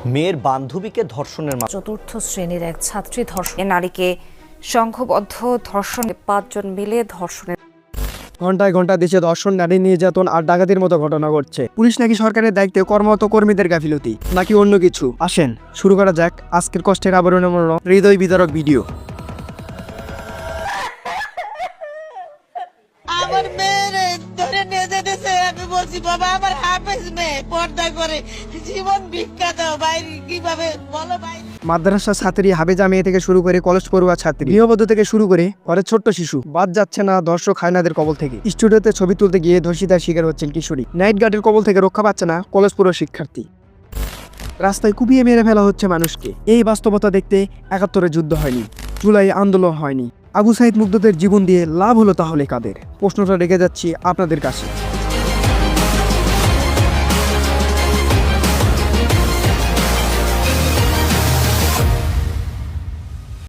মেয়ের বান্ধবীকে ধর্ষণের চতুর্থ শ্রেণীর এক ছাত্রী ধর্ষণ নারীকে সংঘবদ্ধ ধর্ষণে 5 জন মিলে ধর্ষণের ঘন্টায় ঘন্টা দেশে ধর্ষণ, নারী নির্যাতন আর ডাকাতির মতো ঘটনা ঘটছে। পুলিশ নাকি সরকারের দায়িত্বে কর্মরত কর্মীদের গাফিলতি, নাকি অন্য কিছু? আসেন শুরু করা যাক আজকের কষ্টের আবরণমূলক হৃদয় বিদারক ভিডিও। আমার মেয়েরে ধরে নিয়ে যেতেছে, আমি বলছি বাবা আমার হাফেজ মেয়ে পর্দা করে জীবন ভিক্ষা দাও, বাইরে কিভাবে বলো বাইরে। মাদ্রাসা ছাত্রী হাফেজা মেয়ে থেকে শুরু করে কলেজ পড়ুয়া ছাত্রী, গৃহবধূ থেকে শুরু করে ঘরের ছোট্ট শিশু, বাদ যাচ্ছে না দর্শক হায়নাদের কবল থেকে। স্টুডিওতে ছবি তুলতে গিয়ে ধর্ষিতার শিকার হচ্ছেন কিশোরী, নাইট গার্ডের কবল থেকে রক্ষা পাচ্ছে না কলেজ পড়ুয়া শিক্ষার্থী, রাস্তায় কুপিয়ে মেরে ফেলা হচ্ছে মানুষকে। এই বাস্তবতা দেখতে ৭১-এ যুদ্ধ হয়নি, জুলাই আন্দোলন হয়নি, আবু সাইদ মুগ্ধদের জীবন দিয়ে লাভ হলো তাহলে কাদের? প্রশ্নটা রেখে যাচ্ছি আপনাদের কাছে।